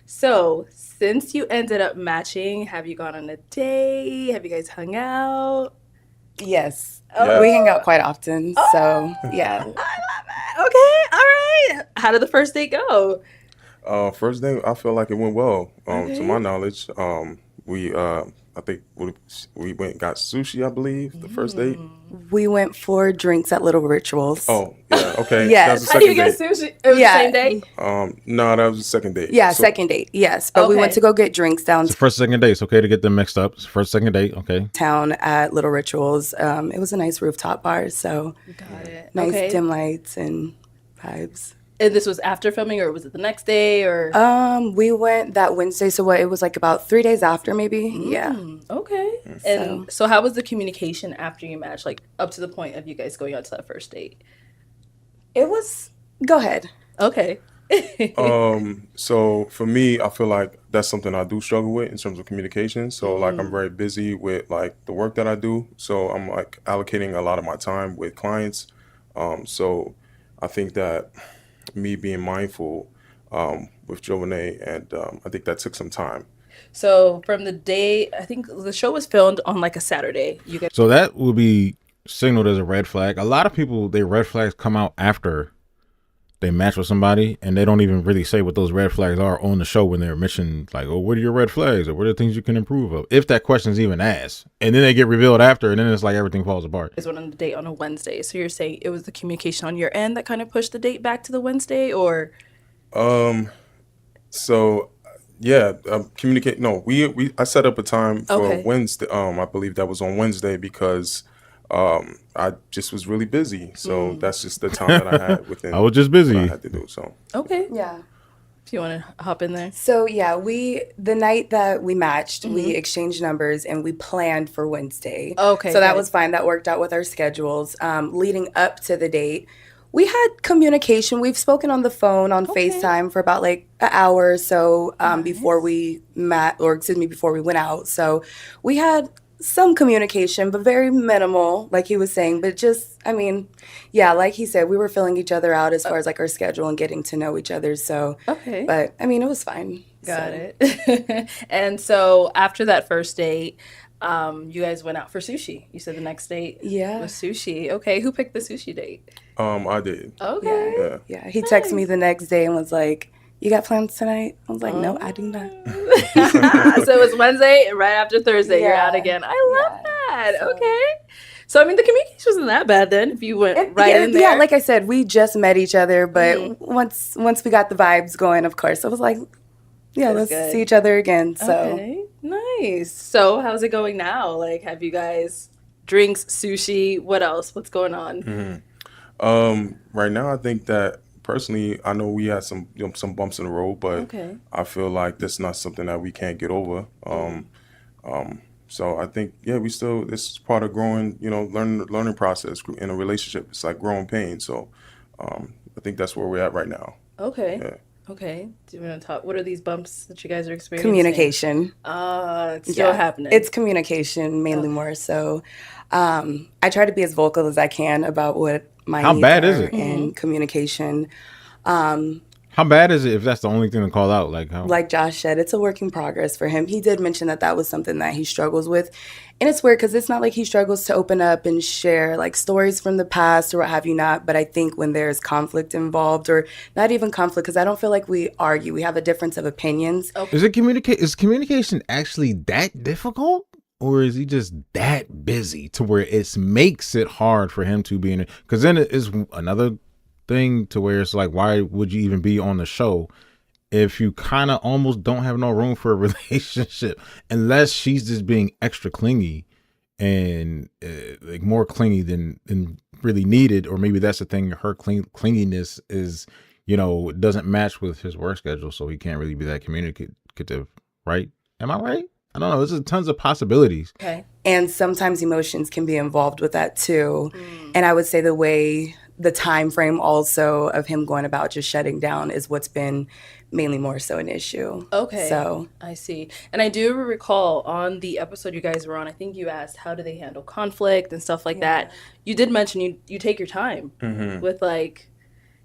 So, since you ended up matching, have you gone on a date? Have you guys hung out? Yes, Oh, we Yes. hang out quite often. So oh, yeah, I love it. Okay, all right. How did the first date go? First day, I feel like it went well. To my Okay. knowledge, we I think we went and got sushi. I believe the first date. Mm. we went for drinks at Little Rituals. Oh yeah, okay, that was the Yes, How do you second get date. sushi? It was the yeah, same day? No, that was the second date. yeah. So Second date, yes. But we went to Okay. go get drinks It's the first, second date. It's okay to get them mixed up. It's the first, second date. Okay. downtown at Little Rituals. It was a nice rooftop bar, so Got it. nice Okay. dim lights and vibes. And this was after filming, or was it the next day, or? We went that Wednesday, so what? It was like about 3 days after, maybe. Yeah. Okay. So And so, how was the communication after you matched, like up to the point of you guys going on to that first date? it was. Go ahead. Okay. so for me, I feel like that's something I do struggle with in terms of communication. So like I'm very busy with like the work that I do. So I'm like allocating a lot of my time with clients. So I think that me being mindful with Jovahnai, and I think that took some time. So, from the day, I think the show was filmed on like a Saturday. You guys. So that would be signaled as a red flag. A lot of people, their red flags come out after they match with somebody, and they don't even really say what those red flags are on the show when they're mentioned, like, oh, what are your red flags, or what are the things you can improve of, if that question's even asked. And then they get revealed after, and then it's like everything falls apart. Went on the date on a Wednesday. So, you're saying it was the communication on your end that kind of pushed the date back to the Wednesday, or? Um, so yeah, communicate. No, we I set up a time for Okay. Wednesday. I believe that was on Wednesday because I just was really busy. So that's just the time that I had I within was just what I busy. had to do. So Okay. Yeah. If you want to hop in there. So yeah, the night that we matched, we exchanged numbers and we planned for Wednesday. Okay, So that good. was fine. That worked out with our schedules. Leading up to the date, we had communication. We've spoken on the phone on Okay. FaceTime for about like an hour or so before Nice. we met, or excuse me, before we went out. So we had some communication, but very minimal, like he was saying. But just, I mean, yeah, like he said, we were filling each other out as far as like our schedule and getting to know each other. So, Okay. but I mean, it was fine. Got So, it. And so after that first date, you guys went out for sushi. You said the next date yeah, was sushi. Okay, who picked the sushi date? I did. yeah, Okay. Yeah. yeah. He texted me Nice. the next day and was like, "You got plans tonight?" I was like, "No, I do not." So it was Wednesday, and right after Thursday, you're out Yeah, again. I love yeah. that. So. Okay. So I mean, the communication wasn't that bad then. If you went right in Yeah, there. like I said, we just met each other, Mhm. but once we got the vibes going, of course, I was like, yeah, That's let's good. see each other again. So Okay. Nice. So how's it going now? Like, have you guys drinks, sushi? What else? What's going on? Right now, I think that personally, I know we had some bumps in the road, but Okay. I feel like that's not something that we can't get over. So I think yeah, we still this is part of growing, learning process in a relationship. It's like growing pain. So I think that's where we're at right now. Okay. Yeah. Okay. Do you want to talk? What are these bumps that you guys are experiencing? communication. It's still happening. It's communication mainly more. So I try to be as vocal as I can about what my How needs bad is are it? in communication. How bad is it if that's the only thing to call out? Like how? Like Josh said, it's a work in progress for him. He did mention that that was something that he struggles with. And it's weird because it's not like he struggles to open up and share like stories from the past or what have you not. But I think when there's conflict involved, or not even conflict, because I don't feel like we argue, we have a difference of opinions. Is communication actually that difficult? Or is he just that busy to where it makes it hard for him to be in it? Because then it is another thing to where it's like, why would you even be on the show if you kind of almost don't have no room for a relationship, unless she's just being extra clingy and like more clingy than really needed, or maybe that's the thing. Her clinginess is, doesn't match with his work schedule, so he can't really be that communicative, right? Am I right? I don't know. There's tons of possibilities. okay. And sometimes emotions can be involved with that too. And I would say the time frame also of him going about just shutting down is what's been mainly more so an issue. Okay. So I see. And I do recall on the episode you guys were on, I think you asked how do they handle conflict and stuff like that. You did mention you take your time with like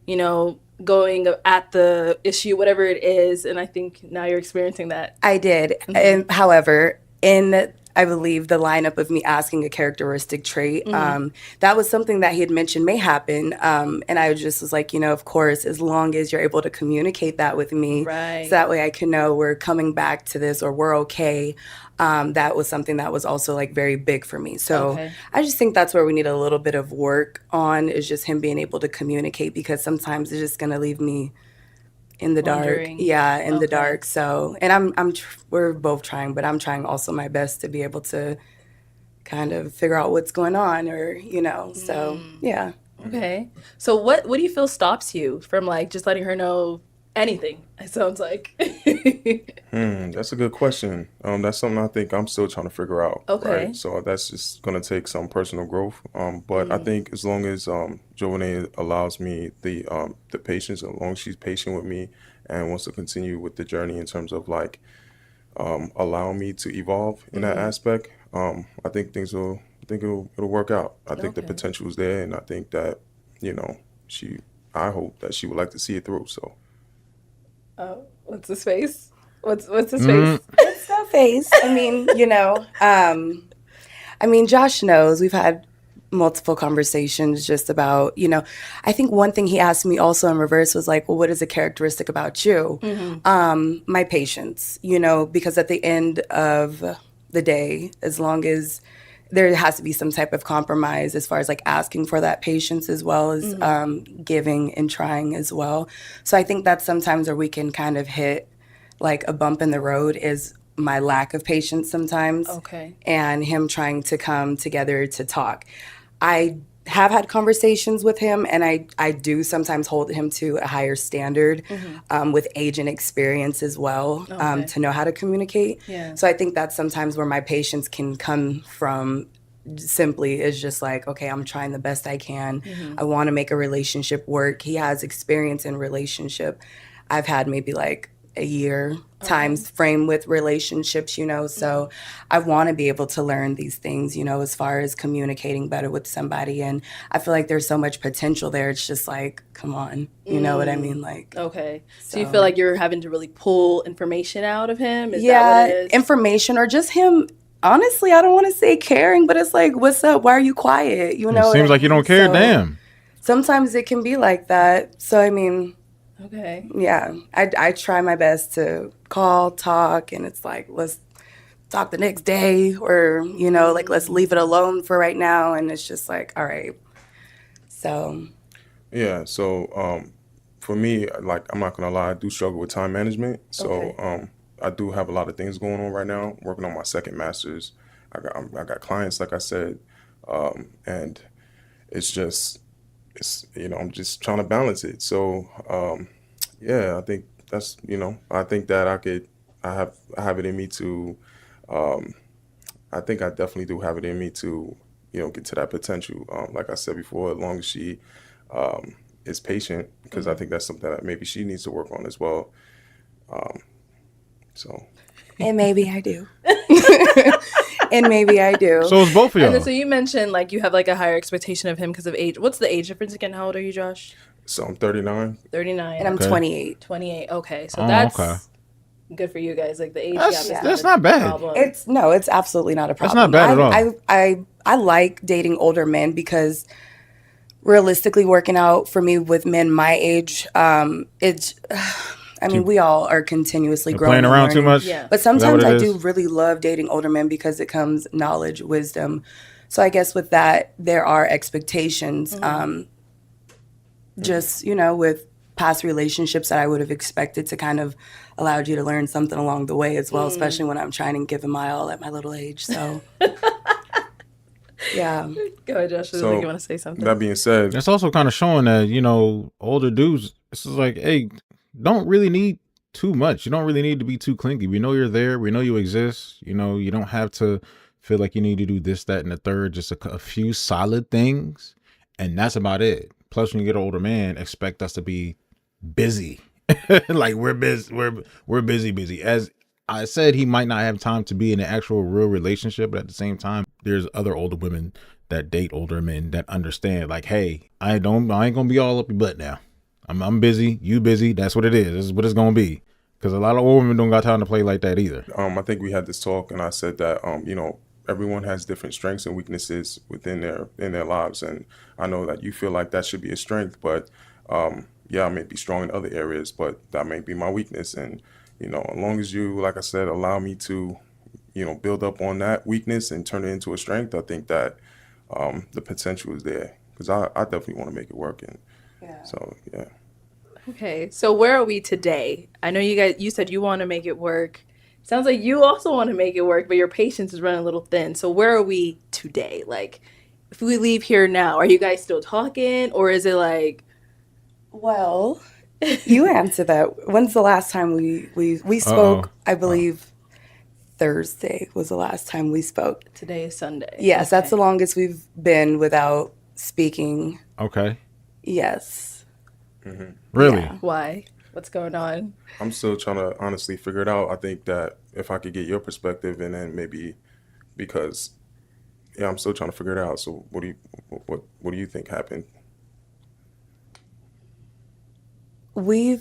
you know, going at the issue, whatever it is. And I think now you're experiencing that. I did. And however, in I believe the lineup of me asking a characteristic trait, that was something that he had mentioned may happen. And I just was like, of course, as long as you're able to communicate that with me, Right. so that way I can know we're coming back to this or we're okay. That was something that was also like very big for me. So Okay. I just think that's where we need a little bit of work on, is just him being able to communicate, because sometimes it's just going to leave me in the Wondering. dark. Yeah, in the Okay. dark. So, and we're both trying, but I'm trying also my best to be able to kind of figure out what's going on, or, so yeah. Okay. So what do you feel stops you from like just letting her know anything? It sounds like. That's a good question. That's something I think I'm still trying to figure out. Okay. Right? So that's just gonna take some personal growth. But I think as long as Jovahnai allows me the patience, as long as she's patient with me and wants to continue with the journey in terms of like allowing me to evolve in that aspect, I think it'll work out. I think the Okay. potential is there, and I think that I hope that she would like to see it through. So. What's his face? What's his face? It's no face. I mean, Josh knows. We've had multiple conversations just about, I think one thing he asked me also in reverse was like, well, what is a characteristic about you? My patience, because at the end of the day, as long as there has to be some type of compromise as far as like asking for that patience, as well as giving and trying as well. So I think that's sometimes where we can kind of hit like a bump in the road, is my lack of patience sometimes. Okay. And him trying to come together to talk. I have had conversations with him, and I do sometimes hold him to a higher standard with age and experience as well, Okay. to know how to communicate. Yeah. So I think that's sometimes where my patience can come from, simply is just like, okay, I'm trying the best I can. I want to make a relationship work. He has experience in relationship. I've had maybe like a year times frame with relationships, so I want to be able to learn these things, as far as communicating better with somebody. And I feel like there's so much potential there. It's just like, come on, you know what I mean? Like, Okay. So you So- feel like you're having to really pull information out of him? Is that yeah, what it is? information, or just him. Honestly, I don't want to say caring, but it's like, what's up? Why are you quiet? You know, It what seems I like you mean? don't care. So Damn. Sometimes it can be like that. So I mean, Okay. yeah, I try my best to call, talk, and it's like, let's talk the next day, or, like, let's leave it alone for right now. And it's just like, all right. So, Yeah, so for me, like I'm not gonna lie, I do struggle with time management. So Okay. I do have a lot of things going on right now. Working on my second master's, I got clients, like I said, and it's just I'm just trying to balance it. So yeah, I think I think that I have it in me to I think I definitely do have it in me to get to that potential. Like I said before, as long as she is patient, because I think that's something that maybe she needs to work on as well. So and maybe I do. And maybe I do. So it's both of And y'all. then, so you mentioned like you have like a higher expectation of him because of age. What's the age difference again? How old are you, Josh? I'm 39. 39. And I'm Okay. 28. 28. Okay. So Oh, that's okay. good for you guys. Like the age That's- gap is that's a not bad. problem. It's absolutely not a That's problem. not bad at all. I like dating older men, because realistically, working out for me with men my age, it's. I mean, we all are continuously You're growing playing and around too learning. much. Yeah. But Is that what sometimes it I is? do really love dating older men, because it comes knowledge, wisdom. So I guess with that, there are expectations. Just, with past relationships that I would have expected to kind of allowed you to learn something along the way as well, especially when I'm trying to give it my all at my little age. So, yeah. Go ahead, Josh. I So, think you want to say something. That being said, It's also kind of showing that, older dudes, this is like, hey, don't really need too much. You don't really need to be too clingy. We know you're there. We know you exist. You don't have to feel like you need to do this, that, and the third. Just a few solid things. And that's about it. Plus, when you get an older man, expect us to be busy. Like we're busy. We're busy. As I said, he might not have time to be in an actual real relationship, but at the same time, there's other older women that date older men that understand, like, hey, I ain't gonna be all up your butt now. I'm busy, you busy. That's what it is. This is what it's gonna be. Because a lot of old women don't got time to play like that either. I think we had this talk, and I said that everyone has different strengths and weaknesses within their lives, and I know that you feel like that should be a strength, but I may be strong in other areas, but that may be my weakness, and as long as you, like I said, allow me to build up on that weakness and turn it into a strength, I think that the potential is there, because I definitely want to make it work, and so yeah. Okay, so where are we today? I know you said you want to make it work. Sounds like you also want to make it work, but your patience is running a little thin. So where are we today? Like, if we leave here now, are you guys still talking, or is it like? Well, you answer that. When's the last time we spoke? I believe Thursday was the last time we spoke. Today is Sunday. Yes, that's the longest we've been without speaking. Okay. Yes. Mm-hmm. Really? Yeah. Why? What's going on? I'm still trying to honestly figure it out. I think that if I could get your perspective, and then maybe because I'm still trying to figure it out. So what do you think happened? I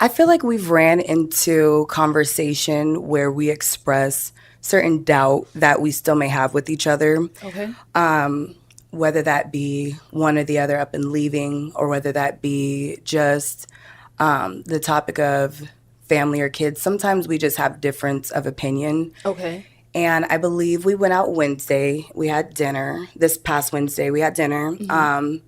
feel like we've ran into conversation where we express certain doubt that we still may have with each other. Okay. Whether that be one or the other up and leaving, or whether that be just the topic of family or kids. Sometimes we just have difference of opinion. Okay. And I believe we went out Wednesday. We had dinner. This past Wednesday, we had dinner. Mm-hmm.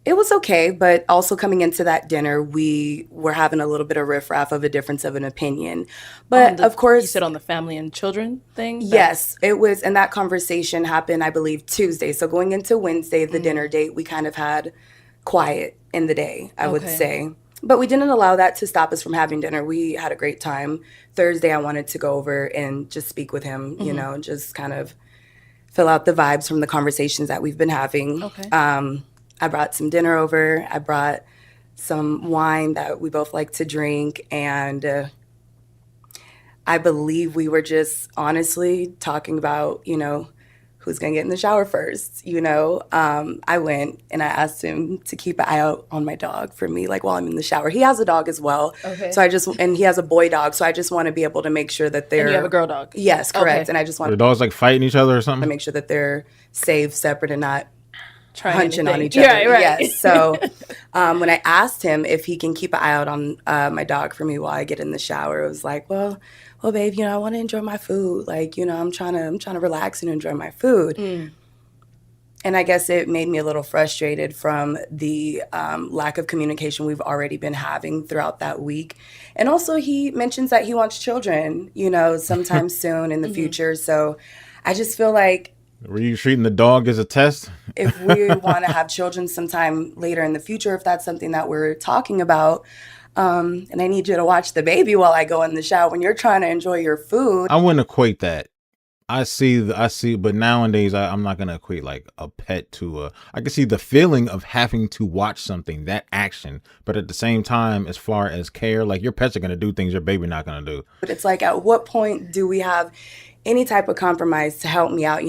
It was okay, but also coming into that dinner, we were having a little bit of riffraff of a difference of an opinion. But of course, you said on the family and children thing? Yes, it was. And that conversation happened, I believe, Tuesday. So going into Wednesday, the dinner date, we kind of had quiet in the day, I would say. But we didn't allow that to stop us from having dinner. We had a great time. Thursday, I wanted to go over and just speak with him, just kind of fill out the vibes from the conversations that we've been having. Okay. I brought some dinner over. I brought some wine that we both like to drink. And I believe we were just honestly talking about, who's going to get in the shower first. I went and I asked him to keep an eye out on my dog for me, like while I'm in the shower. He has a dog as well. Okay. And he has a boy dog. So I just want to be able to make sure that they're. And you have a girl dog? Yes, correct. Okay. And I just want the dogs like fighting each other or to something? make sure that they're safe, separate, and not hunching on each other. Yeah, right. Yes. So when I asked him if he can keep an eye out on my dog for me while I get in the shower, it was like, well, babe, I want to enjoy my food. Like, I'm trying to relax and enjoy my food. And I guess it made me a little frustrated from the lack of communication we've already been having throughout that week. And also he mentions that he wants children, sometime soon in the future. So I just feel like, were you treating the dog as a test? if we want to have children sometime later in the future, if that's something that we're talking about, and I need you to watch the baby while I go in the shower when you're trying to enjoy your food. I wouldn't equate that. I see, but nowadays I'm not going to equate like a pet to I can see the feeling of having to watch something, that action, but at the same time, as far as care, like your pets are going to do things your baby not going to do. But it's like, at what point do we have any type of compromise to help me out?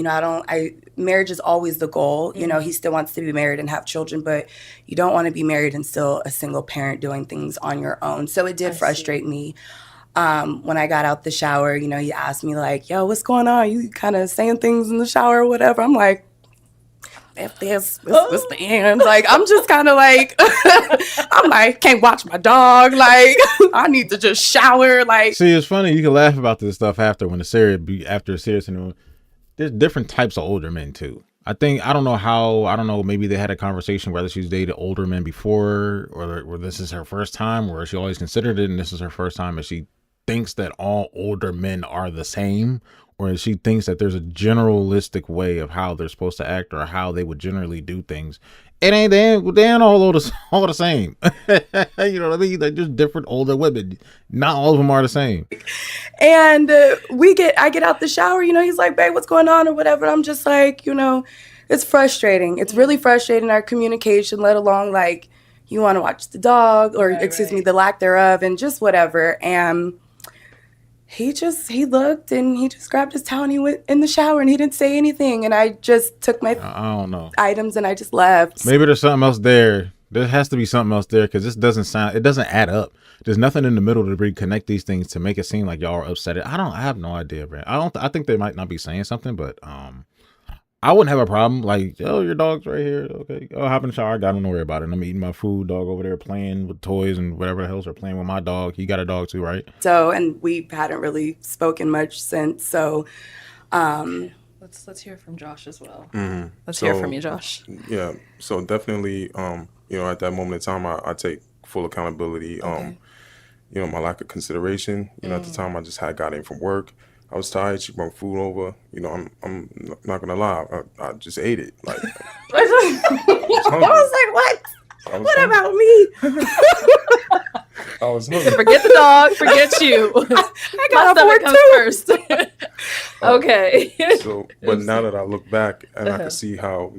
Marriage is always the goal. He still wants to be married and have children, but you don't want to be married and still a single parent doing things on your own. So it did frustrate me. When I got out the shower, he asked me like, yo, what's going on? You kind of saying things in the shower or whatever. I'm like, if this the end. Like, I'm just kind of like, I'm like, can't watch my dog. Like, I need to just shower. Like, see, it's funny. You can laugh about this stuff after a serious, there's different types of older men too. I don't know, maybe they had a conversation whether she's dated older men before, or this is her first time, or she always considered it and this is her first time, and she thinks that all older men are the same, or she thinks that there's a generalistic way of how they're supposed to act or how they would generally do things. It ain't, they ain't all the same. You know what I mean? They're just different older women. Not all of them are the same. And I get out the shower, he's like, babe, what's going on or whatever. I'm just like, it's frustrating. It's really frustrating, our communication, let alone like you want to watch the dog or the lack thereof and just whatever. And he looked and he just grabbed his towel and he went in the shower and he didn't say anything. And I just took my I don't know. items and I just left. Maybe there's something else there. There has to be something else there because this it doesn't add up. There's nothing in the middle to reconnect these things to make it seem like y'all are upset. I have no idea, man. I think they might not be saying something, but I wouldn't have a problem. Like, oh, your dog's right here. Okay, I'll hop in the shower. I got don't worry about it. I'm eating my food. Dog over there playing with toys and whatever the hell's are playing with my dog. He got a dog too, right? So, and we hadn't really spoken much since. So, Let's hear from Josh as well. Let's So, hear from you, Josh. Yeah, so definitely, at that moment in time, I take full accountability. My lack of consideration. At the time, I just had got in from work. I was tired. She brought food over. I'm not gonna lie. I just ate it. Like I was like, what? I was What hungry. about me? I was hungry. Forget the dog. Forget you. I My got stomach a comes fork too. first. Okay. So, but now that I look back and I can see how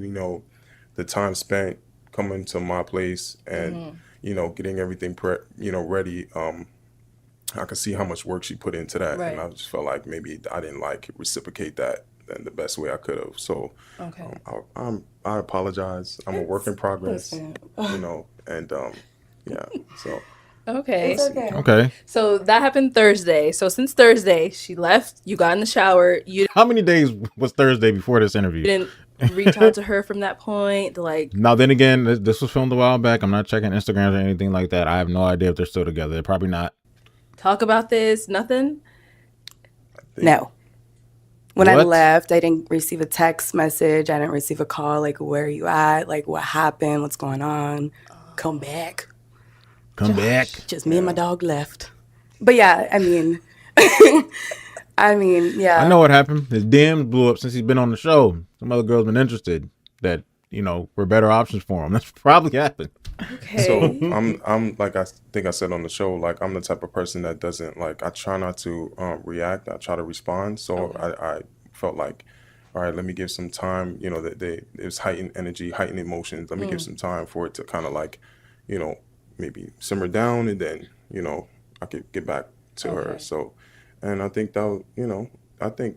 the time spent coming to my place and getting everything ready. I could see how much work she put into that, Right. and I just felt like maybe I didn't reciprocate that in the best way I could have. So, Okay. I apologize. I'm a work in progress, Listen. and yeah. So Okay. It's okay. Okay. So that happened Thursday. So since Thursday, she left. You got in the shower. You How many days was Thursday before this interview? didn't reach out to her from that point. Like, Now, then again, this was filmed a while back. I'm not checking Instagrams or anything like that. I have no idea if they're still together. They're probably not. talk about this. Nothing. No. When I What? left, I didn't receive a text message. I didn't receive a call. Like, where are you at? Like, what happened? What's going on? Come back. Come back. Just me and my dog left. But yeah, I mean, yeah. I know what happened. His DMs blew up since he's been on the show. Some other girls been interested that, were better options for him. That's probably happened. Okay. So I'm like I think I said on the show, like I'm the type of person that doesn't I try not to react. I try to respond. So I felt like, all right, let me give some time. That it was heightened energy, heightened emotions. Let me give some time for it to kind of maybe simmer down, and then I could get back to her. So, and I think I think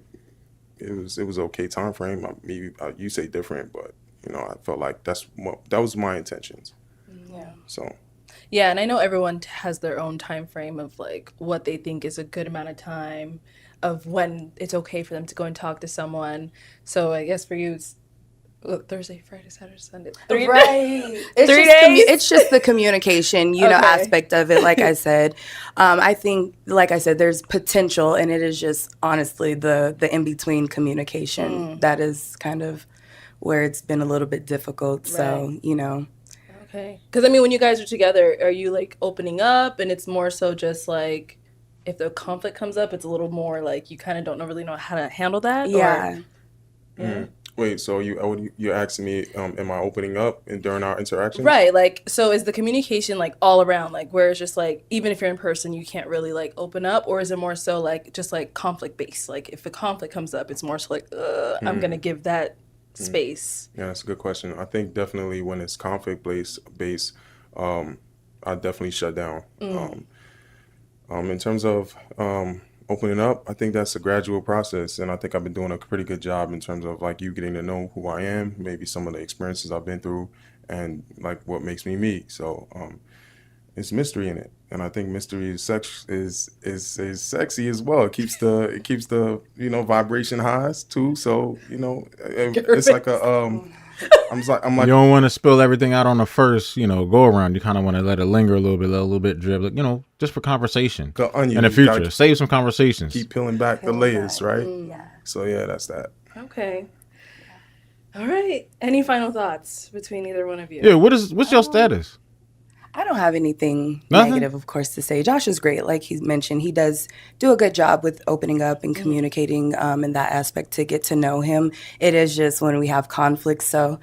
it was okay time frame. Maybe you say different, but I felt like that was my intentions. Yeah. So. Yeah, and I know everyone has their own time frame of like what they think is a good amount of time of when it's okay for them to go and talk to someone. So I guess for you, it's Thursday, Friday, Saturday, Sunday. 3 days. Right. It's 3 just days? it's just the communication, Okay. aspect of it. Like I said, I think, like I said, there's potential, and it is just honestly the in between communication that is kind of where it's been a little bit difficult. So Okay. Because I mean, when you guys are together, are you like opening up and it's more so just like if the conflict comes up, it's a little more like you kind of really know how to handle that? yeah. Wait, so you're asking me, am I opening up during our interaction? Right. Like, so is the communication like all around, like where it's just like, even if you're in person, you can't really like open up, or is it more so like just like conflict based? Like if a conflict comes up, it's more so like, I'm going to give that space. Yeah, that's a good question. I think definitely when it's conflict based, I definitely shut down. In terms of opening up, I think that's a gradual process, and I think I've been doing a pretty good job in terms of like you getting to know who I am, maybe some of the experiences I've been through, and like what makes me me. So it's mystery in it, and I think mystery is sexy as well. It keeps the vibration highs too. So it's like a I'm like You don't want to spill everything out on the first, go around. You kind of want to let it linger a little bit, let a little bit drip, just for conversation the onion in the you gotta future. Save some conversations. keep peeling back the layers, right? So yeah, that's that. Okay. All right. Any final thoughts between either one of you? Yeah, what's your status? I don't have anything Nothing? negative, of course, to say. Josh is great. Like he mentioned, he does do a good job with opening up and communicating in that aspect to get to know him. It is just when we have conflicts. So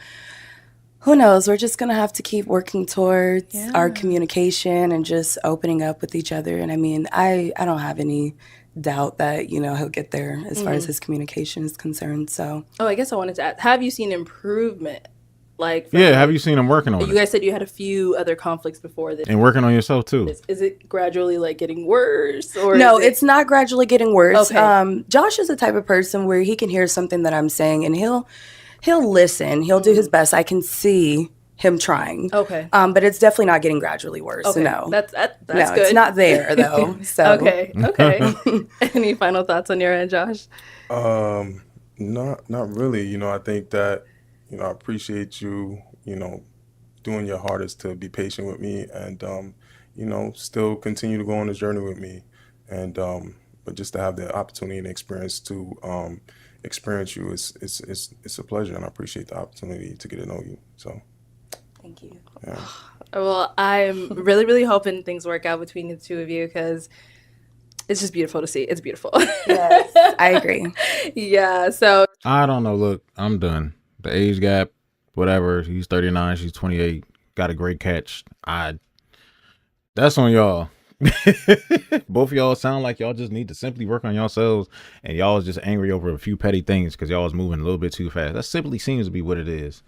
who knows? We're just going to have to keep working towards our communication and just opening up with each other. And I mean, I don't have any doubt that, he'll get there as far as his communication is concerned. So Oh, I guess I wanted to ask, have you seen improvement Like, Yeah, from, have like, you seen him working on you it guys said you had a few other conflicts before this. and working on yourself too? Is it gradually like getting worse, or No, is it, it's not gradually getting worse. Okay. Josh is the type of person where he can hear something that I'm saying and he'll listen. He'll do his best. I can see him trying. Okay. But it's definitely not getting gradually worse. Okay, No. that's No, good. it's not there though. So Okay. Any final thoughts on your end, Josh? Not really. I think that, I appreciate you, doing your hardest to be patient with me and, still continue to go on this journey with me. And, but just to have the opportunity and experience to, experience you it's a pleasure, and I appreciate the opportunity to get to know you. So, thank you. yeah. Well, I'm really, really hoping things work out between the two of you because it's just beautiful to see. It's beautiful. Yes, I agree. Yeah. So I don't know. Look, I'm done. The age gap, whatever. He's 39. She's 28. Got a great catch. That's on y'all. Both of y'all sound like y'all just need to simply work on yourselves, and y'all is just angry over a few petty things because y'all is moving a little bit too fast. That simply seems to be what it is.